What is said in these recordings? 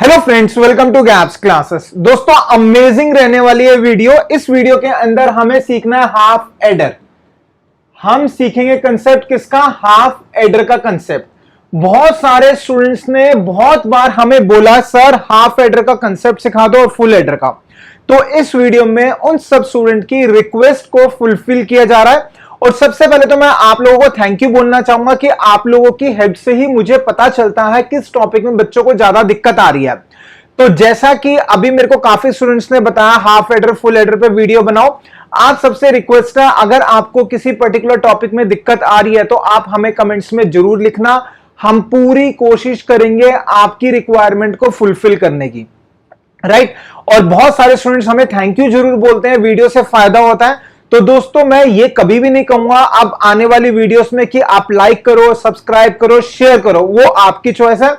Hello friends, welcome to gaps classes. दोस्तों, amazing रहने वाली है वीडियो। इस वीडियो के अंदर हमें सीखना है हाफ एडर। हम सीखेंगे कंसेप्ट किसका? हाफ एडर का कंसेप्ट। बहुत सारे स्टूडेंट्स ने बहुत बार हमें बोला, सर हाफ एडर का कंसेप्ट सिखा दो और फुल एडर का। तो इस वीडियो में उन सब स्टूडेंट की रिक्वेस्ट को फुलफिल किया जा रहा है। और सबसे पहले तो मैं आप लोगों को थैंक यू बोलना चाहूंगा कि आप लोगों की हेल्प से ही मुझे पता चलता है किस टॉपिक में बच्चों को ज्यादा दिक्कत आ रही है। तो जैसा कि अभी मेरे को काफी स्टूडेंट्स ने बताया हाफ एडर फुल एडर पे वीडियो बनाओ। आप सबसे रिक्वेस्ट है, अगर आपको किसी पर्टिकुलर टॉपिक में दिक्कत आ रही है तो आप हमें कमेंट्स में जरूर लिखना। हम पूरी कोशिश करेंगे आपकी रिक्वायरमेंट को फुलफिल करने की, राइट। और बहुत सारे स्टूडेंट्स हमें थैंक यू जरूर बोलते हैं, वीडियो से फायदा होता है। तो दोस्तों, मैं ये कभी भी नहीं कहूंगा अब आने वाली वीडियोस में कि आप लाइक करो, सब्सक्राइब करो, शेयर करो, वो आपकी चॉइस है।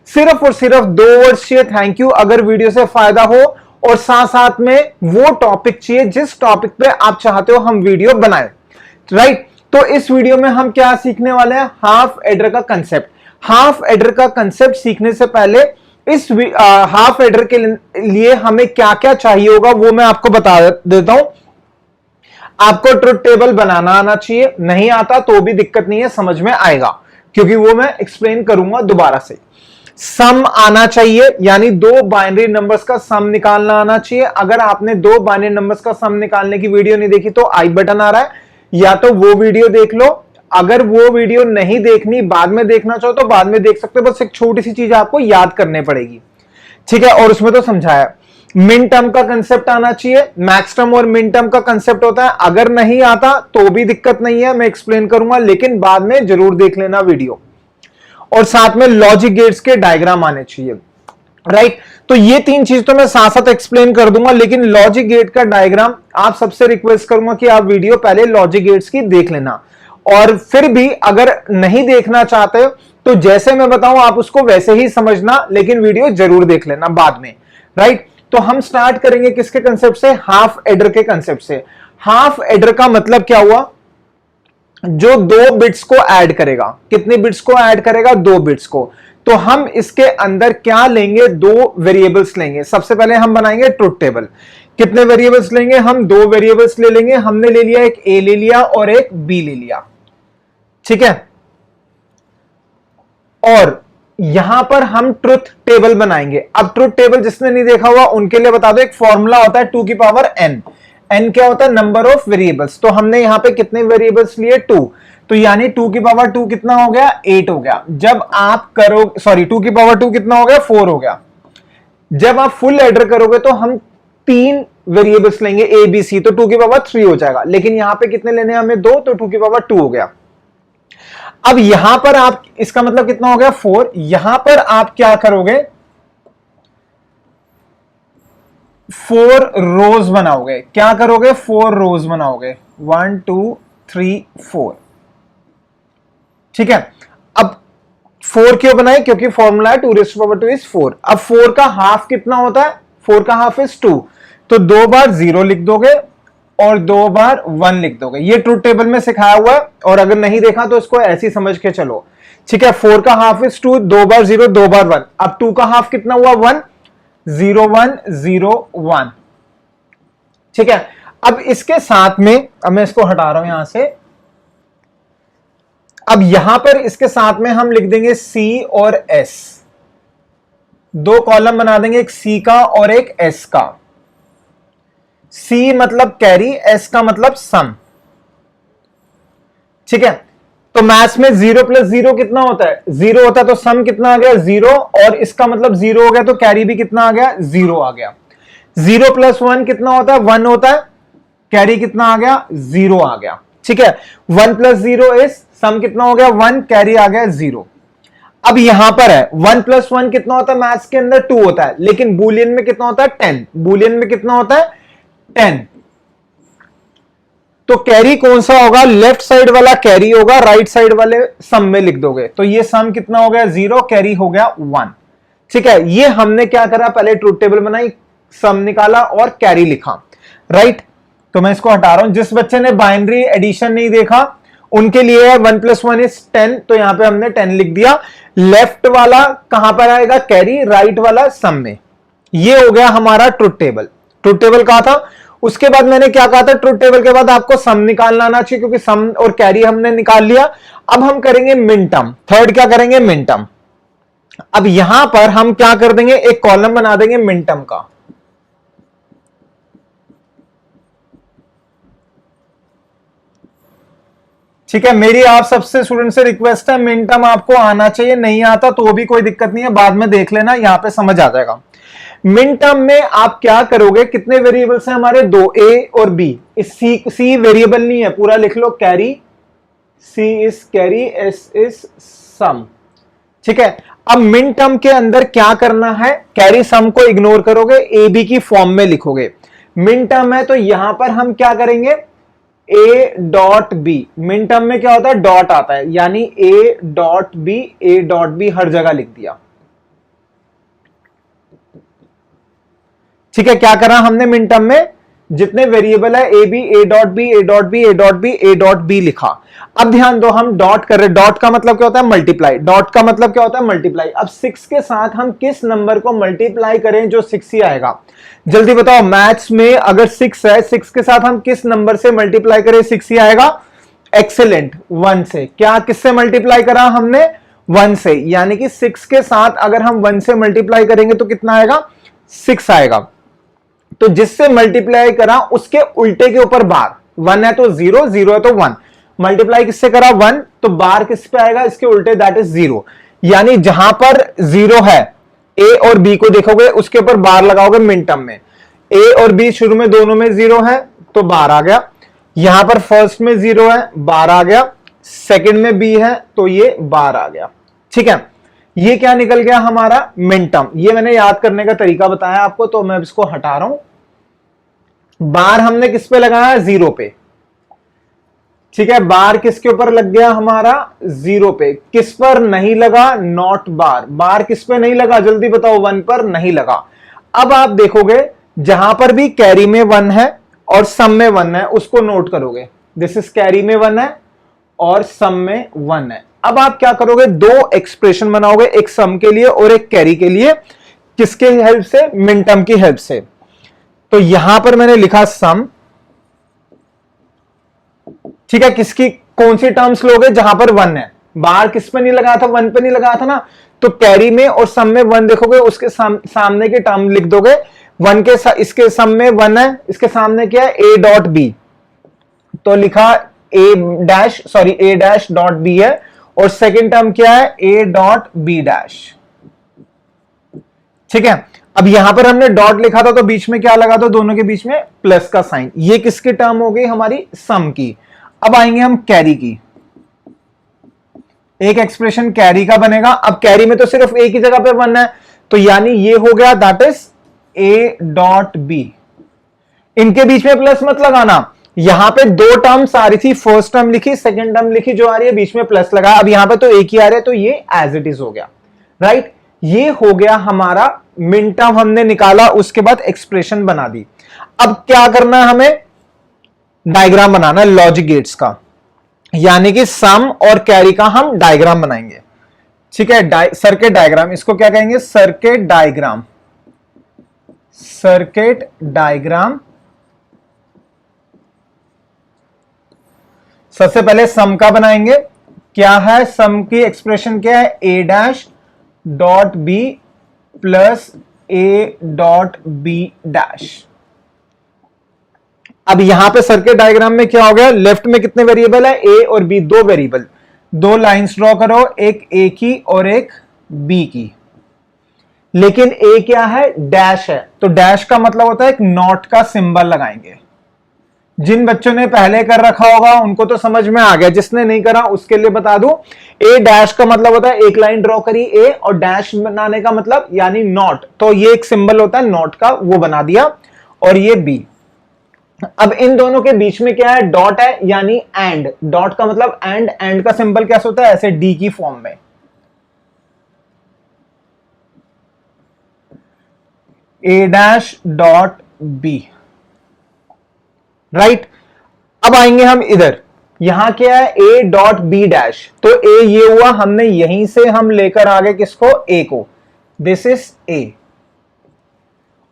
सिर्फ और सिर्फ 2 वर्ड चाहिए, थैंक यू, अगर वीडियो से फायदा हो, और साथ साथ में वो टॉपिक चाहिए जिस टॉपिक पे आप चाहते हो हम वीडियो बनाएं, राइट। तो इस वीडियो में हम क्या सीखने वाले हैं? हाफ एडर का कंसेप्ट। हाफ एडर का कंसेप्ट सीखने से पहले इस हाफ एडर के लिए हमें क्या क्या चाहिए होगा वो मैं आपको बता देता हूं। आपको ट्रुथ टेबल बनाना आना चाहिए, नहीं आता तो भी दिक्कत नहीं है, समझ में आएगा, क्योंकि वो मैं एक्सप्लेन करूंगा दोबारा से। सम आना चाहिए, यानी 2 बाइनरी नंबर्स का सम निकालना आना चाहिए। अगर आपने 2 बाइनरी नंबर्स का सम निकालने की वीडियो नहीं देखी तो आई बटन आ रहा है, या तो वो वीडियो देख लो। अगर वो वीडियो नहीं देखनी, बाद में देखना चाहो तो बाद में देख सकते हो, बस एक छोटी सी चीज आपको याद करने पड़ेगी, ठीक है। और उसमें तो समझाया। मिन टर्म का कंसेप्ट आना चाहिए, मैक्स टर्म और मिन टर्म का कंसेप्ट होता है। अगर नहीं आता तो भी दिक्कत नहीं है, मैं एक्सप्लेन करूंगा, लेकिन बाद में जरूर देख लेना वीडियो। और साथ में लॉजिक गेट्स के डायग्राम आने चाहिए, राइट। तो ये 3 चीज तो मैं साथ साथ एक्सप्लेन कर दूंगा, लेकिन लॉजिक गेट का डायग्राम आप सबसे रिक्वेस्ट करूंगा कि आप वीडियो पहले लॉजिक गेट्स की देख लेना। और फिर भी अगर नहीं देखना चाहते तो जैसे मैं बताऊं आप उसको वैसे ही समझना, लेकिन वीडियो जरूर देख लेना बाद में, राइट। तो हम स्टार्ट करेंगे किसके कंसेप्ट से? हाफ एडर के कंसेप्ट से। हाफ एडर का मतलब क्या हुआ? जो 2 बिट्स को ऐड करेगा। कितने बिट्स को ऐड करेगा? 2 बिट्स को। तो हम इसके अंदर क्या लेंगे? 2 वेरिएबल्स लेंगे। सबसे पहले हम बनाएंगे ट्रुथ टेबल। कितने वेरिएबल्स लेंगे? हम 2 वेरिएबल्स ले लेंगे। हमने ले लिया, एक ए ले लिया और एक बी ले लिया, ठीक है। और यहां पर हम ट्रुथ टेबल बनाएंगे। अब ट्रुथ टेबल जिसने नहीं देखा हुआ उनके लिए बता दो, एक फॉर्मूला होता है 2 की पावर n। n क्या होता है? Number of variables. तो हमने यहां पे कितने वेरिएबल्स लिए? 2। तो यानी 2 की पावर 2 कितना हो गया? 8 हो गया। जब आप करो, सॉरी, 2 की पावर 2 कितना हो गया? 4 हो गया। जब आप फुल एडर करोगे तो हम 3 वेरिएबल्स लेंगे, ए बी सी, तो 2 की पावर 3 हो जाएगा। लेकिन यहां पे कितने लेने हैं हमें? 2, तो 2 की पावर 2 हो गया। अब यहां पर आप, इसका मतलब कितना हो गया? 4। यहां पर आप क्या करोगे? 4 रोज बनाओगे। क्या करोगे? 4 रोज बनाओगे। 1 2 3 4, ठीक है। अब 4 क्यों बनाए? क्योंकि फॉर्मूला है 2⁻² इज 4। अब 4 का हाफ कितना होता है? 4 का हाफ इज 2। तो 2 बार 0 लिख दोगे और 2 बार 1 लिख दोगे। ये ट्रुथ टेबल में सिखाया हुआ है, और अगर नहीं देखा तो इसको ऐसी समझ के चलो, ठीक है। 4 का हाफ इज 2, 2 बार 0, 2 बार 1। अब 2 का हाफ कितना हुआ? 1, 0 1 0 1, ठीक है। अब इसके साथ में, अब मैं इसको हटा रहा हूं यहां से। अब यहां पर इसके साथ में हम लिख देंगे C और S। 2 कॉलम बना देंगे, एक C का और एक S का। C मतलब कैरी, S का मतलब सम, ठीक है। तो मैथ्स में 0 + 0 कितना होता है? 0 होता है। तो सम कितना आ गया? 0। और इसका मतलब 0 हो गया, तो कैरी भी कितना आ गया? 0 आ गया। 0 + 1 कितना होता है? 1 होता है। कैरी कितना आ गया? 0 आ गया, ठीक है। 1 + 0 इज, सम कितना हो गया? 1, कैरी आ गया 0। अब यहां पर है 1 + 1 कितना होता है? मैथ्स के अंदर 2 होता है, लेकिन बुलियन में कितना होता है? 10। बुलियन में कितना होता है? 10। तो कैरी कौन सा होगा? लेफ्ट साइड वाला कैरी होगा, राइट साइड वाले सम में लिख दोगे। तो ये सम कितना हो गया? 0, कैरी हो गया 1, ठीक है। ये हमने क्या करा? पहले ट्रुथ टेबल बनाई, सम निकाला और कैरी लिखा, राइट। तो मैं इसको हटा रहा हूं। जिस बच्चे ने बाइनरी एडिशन नहीं देखा उनके लिए है 1 + 1 = 10, तो यहां पे हमने 10 लिख दिया। लेफ्ट वाला कहां पर आएगा? कैरी, राइट वाला सम में। ये हो गया हमारा ट्रुथ टेबल। ट्रुथ टेबल कहा था, उसके बाद मैंने क्या कहा था? ट्रुथ टेबल के बाद आपको सम निकालना आना चाहिए, क्योंकि सम और कैरी हमने निकाल लिया। अब हम करेंगे मिनटर्म। थर्ड क्या करेंगे? मिनटर्म। अब यहां पर हम क्या कर देंगे? एक कॉलम बना देंगे मिनटर्म का। ठीक है, मेरी आप सबसे स्टूडेंट से रिक्वेस्ट है, मिनटर्म आपको आना चाहिए, नहीं आता तो भी कोई दिक्कत नहीं है, बाद में देख लेना, यहां पे समझ आ जाएगा। मिनटर्म में आप क्या करोगे? कितने वेरिएबल्स हैं हमारे? 2, ए और बी। इस सी वेरिएबल नहीं है, पूरा लिख लो, carry, C is carry, S is sum. ठीक है, अब मिनटर्म के अंदर क्या करना है? कैरी सम को इग्नोर करोगे, ए बी की फॉर्म में लिखोगे। मिनटर्म है तो यहां पर हम क्या करेंगे? ए डॉट बी। मिनटर्म में क्या होता है? डॉट आता है, यानी A dot B, A dot B हर जगह लिख दिया। ठीक है, क्या करा हमने मिनटर्म में? जितने वेरिएबल है A B, A dot B, A dot B, A dot B, A dot B लिखा। अब ध्यान दो, हम डॉट कर रहे, डॉट का मतलब क्या होता है? मल्टीप्लाई। डॉट का मतलब क्या होता है? मल्टीप्लाई। अब 6 के साथ हम किस नंबर को मल्टीप्लाई करें जो 6 ही आएगा? जल्दी बताओ, मैथ्स में अगर 6 है, 6 के साथ हम किस नंबर से मल्टीप्लाई करें 6 ही आएगा? एक्सेलेंट, 1 से। क्या किससे मल्टीप्लाई करा हमने? 1 से, यानी कि 6 के साथ अगर हम 1 से मल्टीप्लाई करेंगे तो कितना आएगा? 6 आएगा। तो जिससे मल्टीप्लाई करा उसके उल्टे के ऊपर बार। 1 है तो 0, 0 है तो 1। मल्टीप्लाई किससे करा? 1, तो बार किस पे आएगा? इसके उल्टे, दैट इज 0। यानी जहां पर 0 है, ए और बी को देखोगे, उसके ऊपर बार लगाओगे मिनटर्म में। ए और बी शुरू में दोनों में 0 है तो बार आ गया। यहां पर फर्स्ट में 0 है, बार आ गया। सेकंड में बी है तो ये बार आ गया। ठीक है, ये क्या निकल गया हमारा? मिनटर्म। ये मैंने याद करने का तरीका बताया आपको, तो मैं इसको हटा रहा हूं। बार हमने किस पे लगाया? 0 पे। ठीक है, बार किसके ऊपर लग गया हमारा? 0 पे। किस पर नहीं लगा? नॉट बार। बार किस पे नहीं लगा? जल्दी बताओ। 1 पर नहीं लगा। अब आप देखोगे, जहां पर भी कैरी में 1 है और सम में 1 है, उसको नोट करोगे। दिस इज कैरी में 1 है और सम में 1 है। अब आप क्या करोगे? 2 एक्सप्रेशन बनाओगे, एक सम के लिए और एक कैरी के लिए। किसके हेल्प से? मिनटर्म की हेल्प से। तो यहां पर मैंने लिखा सम। ठीक है, किसकी कौन सी टर्म्स लोगे? जहां पर 1 है। बार किस पे नहीं लगाया था? 1 पे नहीं लगाया था ना। तो कैरी में और सम में 1 देखोगे, उसके सामने की टर्म लिख दोगे। 1 के इसके सम में 1 है, इसके सामने क्या है? A dot B. तो लिखा A dash, sorry, A dash dot B है। और सेकेंड टर्म क्या है? A dot B dash. ठीक है, अब यहां पर हमने डॉट लिखा था तो बीच में क्या लगा दो? दोनों के बीच में प्लस का साइन। ये किसकी टर्म हो गई? हमारी सम की। अब आएंगे हम कैरी की। एक एक्सप्रेशन कैरी का बनेगा। अब कैरी में तो सिर्फ एक ही जगह पे 1 है, तो यानी ये हो गया, that is A dot B. इनके बीच में प्लस मत लगाना। यहां पे 2 टर्म्स आ रही थी, फर्स्ट टर्म लिखी, सेकंड टर्म लिखी, जो आ रही है बीच में प्लस लगा। अब यहां पे तो एक ही आ रहा है, तो ये एज इट इज हो गया। राइट, ये हो गया हमारा मिनटर्म हमने निकाला, उसके बाद एक्सप्रेशन बना दी। अब क्या करना है हमें? डायग्राम बनाना है लॉजिक गेट्स का, यानी कि सम और कैरी का हम डायग्राम बनाएंगे। ठीक है, सर्किट डायग्राम, इसको क्या कहेंगे? Circuit diagram. Circuit diagram. सबसे पहले सम का बनाएंगे। क्या है सम की एक्सप्रेशन? क्या है? A dash dot B plus A dot B dash. अब यहां पे सर्किट डायग्राम में क्या हो गया? लेफ्ट में कितने वेरिएबल है? ए और बी, 2 वेरिएबल। 2 लाइंस ड्रॉ करो, एक ए की और एक बी की। लेकिन ए क्या है? डैश है, तो डैश का मतलब होता है एक नॉट का सिंबल लगाएंगे। जिन बच्चों ने पहले कर रखा होगा उनको तो समझ में आ गया, जिसने नहीं करा उसके लिए बता दूं। ए डैश का मतलब होता है एक लाइन ड्रॉ करी ए, और डैश बनाने का मतलब यानी नॉट, तो ये एक सिंबल होता है नॉट का, वो बना दिया। और ये बी। अब इन दोनों के बीच में क्या है? डॉट है, यानी एंड। डॉट का मतलब एंड, एंड का सिंबल कैसे होता है? ऐसे डी की फॉर्म में। ए डैश डॉट बी। राइट, अब आएंगे हम इधर। यहां क्या है, a डॉट बी डैश, तो a ये हुआ, हमने यहीं से हम लेकर आ गए किसको, a को, दिस इज a।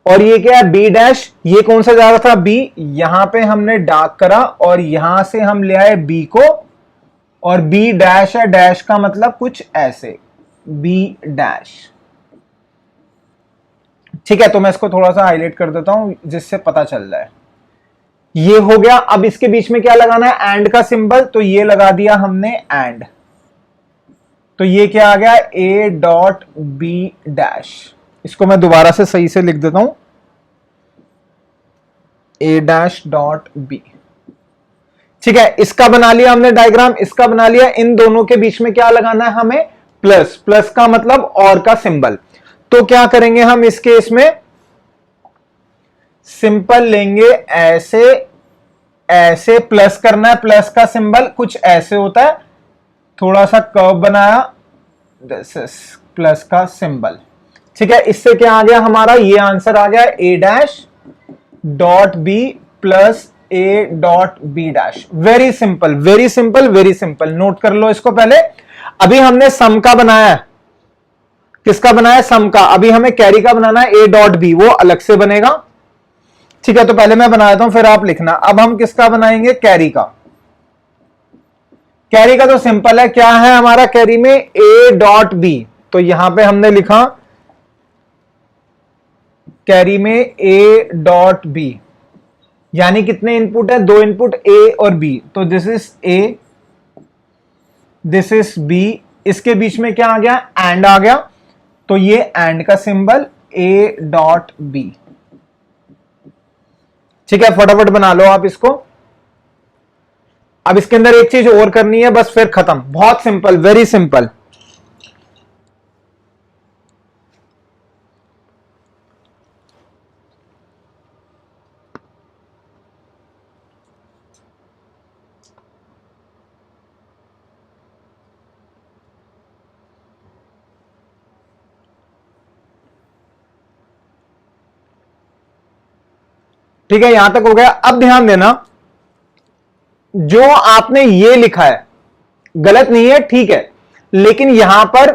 और ये क्या है, b डैश, ये कौन सा जा रहा था, b, यहां पे हमने डार्क करा और यहां से हम ले आए b को, और b डैश है, डैश का मतलब कुछ ऐसे, b डैश। ठीक है, तो मैं इसको थोड़ा सा हाईलाइट कर देता हूं जिससे पता चल रहा है। ये हो गया। अब इसके बीच में क्या लगाना है, एंड का सिंबल, तो ये लगा दिया हमने एंड, तो ये क्या आ गया, a डॉट बी डैश। इसको मैं दोबारा से सही से लिख देता हूं, a डैश डॉट बी। ठीक है, इसका बना लिया हमने डायग्राम, इसका बना लिया। इन दोनों के बीच में क्या लगाना है हमें, प्लस, प्लस का मतलब और का सिंबल। तो क्या करेंगे हम इस केस में, सिंपल लेंगे ऐसे, ऐसे प्लस करना है, प्लस का सिंबल कुछ ऐसे होता है, थोड़ा सा कर्व बनाया, दिस इज प्लस का सिंबल। ठीक है, इससे क्या आ गया हमारा, ये आंसर आ गया a dash dot B plus a dot B dash. Very simple, very simple, very simple. Note कर लो इसको पहले। अभी हमने सम का बनाया है, किसका बनाया, सम का। अभी हमें कैरी का बनाना है, a डॉट बी, वो अलग से बनेगा। ठीक है, तो पहले मैं बना देता हूं, फिर आप लिखना। अब हम किसका बनाएंगे, कैरी का। कैरी का तो सिंपल है, क्या है हमारा कैरी में, a डॉट बी, तो यहां पे हमने लिखा कैरी में a डॉट बी, यानी कितने इनपुट है, दो इनपुट a और b, तो this is a, this is b। इसके बीच में क्या आ गया, एंड आ गया, तो ये एंड का सिंबल a डॉट बी। ठीक है, फटाफट बना लो आप इसको। अब इसके अंदर एक चीज और करनी है, बस फिर खत्म। बहुत सिंपल, वेरी सिंपल। ठीक है, यहां तक हो गया। अब ध्यान देना, जो आपने ये लिखा है गलत नहीं है, ठीक है, लेकिन यहां पर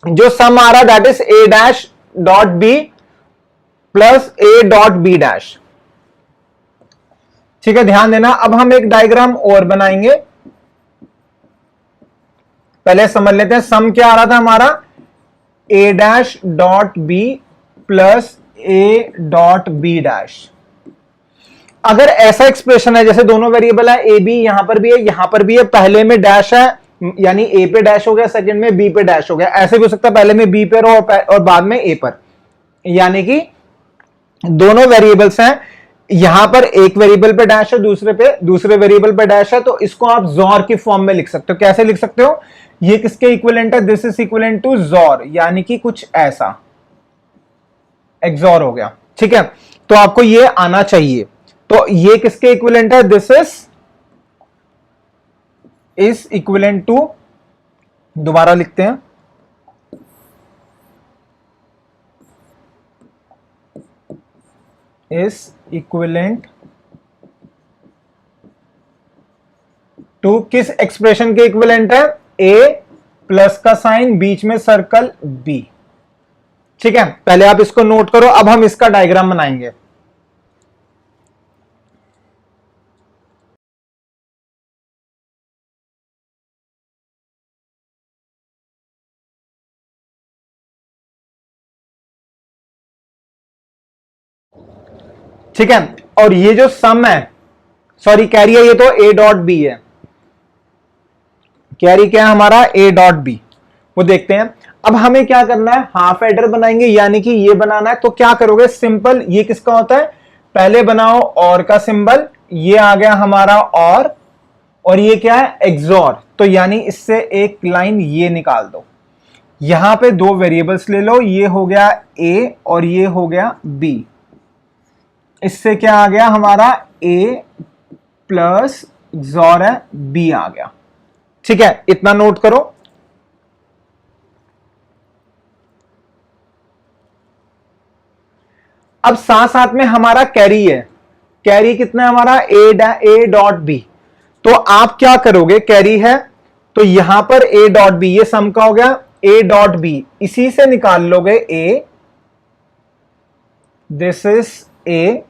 जो सम आ रहा है that is a dash dot B plus a dot B dash. ठीक है, ध्यान देना। अब हम एक डायग्राम और बनाएंगे, पहले समझ लेते हैं। सम क्या आ रहा था हमारा, a dash dot B plus a dot B dash. अगर ऐसा एक्सप्रेशन है जैसे दोनों वेरिएबल है, ए बी, यहां पर भी है, यहां पर भी है, पहले में डैश है, यानी ए पे डैश हो गया, सेकंड में बी पे डैश हो गया। ऐसे भी हो सकता है पहले में बी पर और बाद में ए पर, यानी कि दोनों वेरिएबल्स हैं, यहां पर एक वेरिएबल पे डैश है, दूसरे वेरिएबल पे डैश है, तो इसको आप जॉर की फॉर्म में लिख सकते हो। कैसे लिख सकते हो, ये किसके इक्विवेलेंट है, this is equivalent to XOR, यानी कि कुछ ऐसा, एक्सॉर हो गया। ठीक है, तो आपको ये आना चाहिए। तो ये किसके इक्विवेलेंट है, दिस इज इक्विवेलेंट टू, दोबारा लिखते हैं, इज इक्विवेलेंट टू, किस एक्सप्रेशन के इक्विवेलेंट है, a प्लस का साइन, बीच में सर्कल b। ठीक है, पहले आप इसको नोट करो। अब हम इसका डायग्राम बनाएंगे। ठीक है, और ये जो सम है, सॉरी कैरी है, ये तो a डॉट बी है। कैरी क्या है हमारा, a डॉट बी, वो देखते हैं। अब हमें क्या करना है, हाफ एडर बनाएंगे, यानी कि ये बनाना है। तो क्या करोगे, सिंपल, ये किसका होता है, पहले बनाओ और का सिंबल, ये आ गया हमारा और ये क्या है, एक्सॉर, तो यानी इससे एक लाइन ये निकाल दो। यहां पे दो वेरिएबल्स ले लो, ये हो गया a और ये हो गया b। इससे क्या आ गया हमारा, a प्लस एक्सॉर है b आ गया। ठीक है, इतना नोट करो। अब साथ साथ में हमारा कैरी है, कैरी कितना है हमारा, a डॉट बी, तो आप क्या करोगे, कैरी है तो यहां पर ए डॉट बी, ये सम का हो गया, ए डॉट बी इसी से निकाल लोगे A, this is A,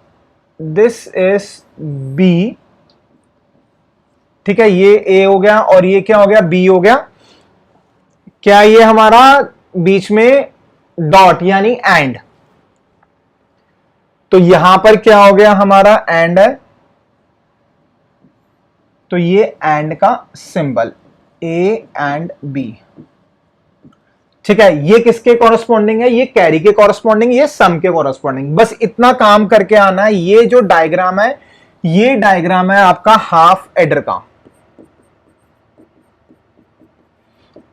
this is B, ठीक है, ये ए हो गया और ये क्या हो गया, बी हो गया। क्या ये हमारा बीच में डॉट यानी एंड, तो यहां पर क्या हो गया हमारा एंड है, तो ये एंड का सिंबल ए एंड बी, ठीक है। ये किसके कॉरस्पॉन्डिंग है, ये कैरी के कॉरस्पॉन्डिंग, ये सम के कॉरस्पॉन्डिंग। बस इतना काम करके आना है। ये जो डायग्राम है, ये डायग्राम है आपका हाफ एडर का।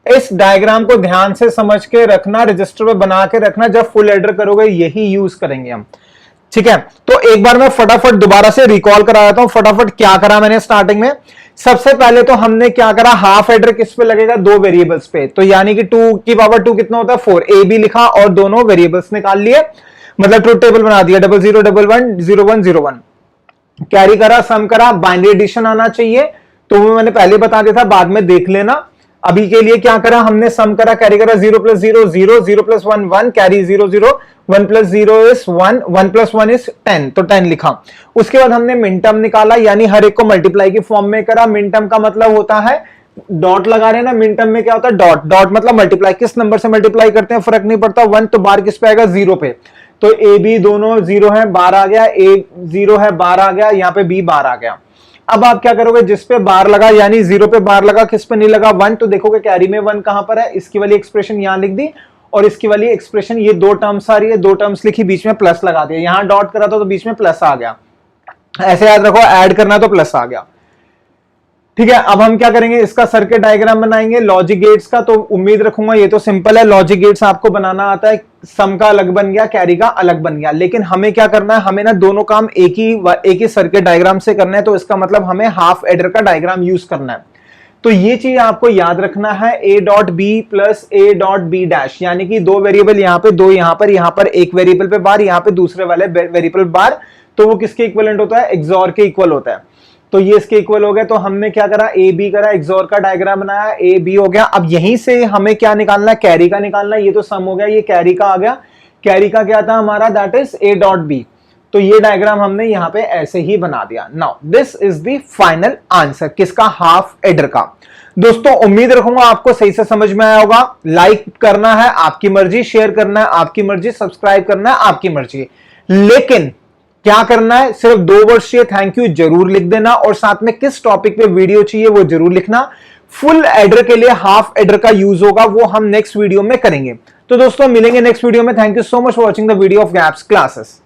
इस डायग्राम को ध्यान से समझ के रखना, रजिस्टर में बना के रखना, जब फुल एडर करोगे यही यूज करेंगे हम, ठीक है। तो एक बार मैं फटाफट दोबारा से रिकॉल करा देता हूं, फटाफट क्या करा मैंने स्टार्टिंग में। सबसे पहले तो हमने क्या करा, हाफ एडर किस पे लगेगा, दो वेरिएबल्स पे, तो यानी कि 2 की पावर 2 कितना होता है 4, ए बी लिखा और दोनों वेरिएबल्स निकाल लिए, मतलब ट्रुथ टेबल बना दिया, 00 11 01 01, कैरी करा, सम करा, बाइनरी एडिशन आना चाहिए, तो वो मैंने पहले बता दिया था, बाद में देख लेना। अभी के लिए क्या करा हमने, सम करा, कैरी करा, 0 + 0 0, 0 + 1 1, कैरी 0 0, 1 + 0 इज 1, 1 + 1 इज 10, तो 10 लिखा। उसके बाद हमने मिनटर्म निकाला, यानी हर एक को मल्टीप्लाई की फॉर्म में करा। मिनटर्म का मतलब होता है डॉट लगा रहे हैं ना, मिनटर्म में क्या होता है डॉट, डॉट मतलब मल्टीप्लाई, किस नंबर से मल्टीप्लाई करते हैं फर्क नहीं पड़ता, 1 तो बार किस पे आएगा, 0 पे, तो ए बी दोनों 0 है, बार आ गया, ए 0 है, बार आ गया, यहाँ पे बी बार आ गया। अब आप क्या करोगे, जिस पे बार लगा यानी 0 पे बार लगा, किस पे नहीं लगा 1, तो देखोगे कैरी में 1 कहां पर है, इसकी वाली एक्सप्रेशन यहां लिख दी और इसकी वाली एक्सप्रेशन, ये दो टर्म्स आ रही है, दो टर्म्स लिखी, बीच में प्लस लगा दिया, यहां डॉट करा था तो बीच में प्लस आ गया, ऐसे याद रखो, ऐड करना तो प्लस आ गया, ठीक है। अब हम क्या करेंगे, इसका सर्किट डायग्राम बनाएंगे लॉजिक गेट्स का, तो उम्मीद रखूंगा ये तो सिंपल है, लॉजिक गेट्स आपको बनाना आता है, सम का अलग बन गया, कैरी का अलग बन गया, लेकिन हमें क्या करना है, हमें ना दोनों काम एक ही सर्किट डायग्राम से करना है, तो इसका मतलब हमें हाफ एडर का डायग्राम यूज करना है। तो ये चीज आपको याद रखना है, A dot B plus A dot B dash, यानी कि दो वेरिएबल यहां पे, दो यहां पर एक वेरिएबल पे बार, यहां पे दूसरे वाले वेरिएबल बार, तो वो किसके इक्विवेलेंट होता है, एक्सॉर के इक्वल होता है, तो ये इसके इक्वल हो गया। तो हमने क्या करा, ए बी करा, एक्सॉर का डायग्राम बनाया, ए बी हो गया। अब यहीं से हमें क्या निकालना है, कैरी का निकालना है, ये तो सम हो गया, ये कैरी का आ गया, कैरी का क्या था हमारा, that is A dot B, तो ये डायग्राम हमने यहां पे ऐसे ही बना दिया। Now this is the final answer, किसका, हाफ एडर का। दोस्तों उम्मीद रखूंगा आपको सही से समझ में आया होगा। लाइक करना है आपकी मर्जी, शेयर करना है आपकी मर्जी, सब्सक्राइब करना है आपकी मर्जी, लेकिन क्या करना है, सिर्फ 2 वर्ड चाहिए, थैंक यू जरूर लिख देना, और साथ में किस टॉपिक पे वीडियो चाहिए वो जरूर लिखना। फुल एडर के लिए हाफ एडर का यूज होगा, वो हम नेक्स्ट वीडियो में करेंगे। तो दोस्तों मिलेंगे नेक्स्ट वीडियो में। Thank you so much for watching the video of gaps classes.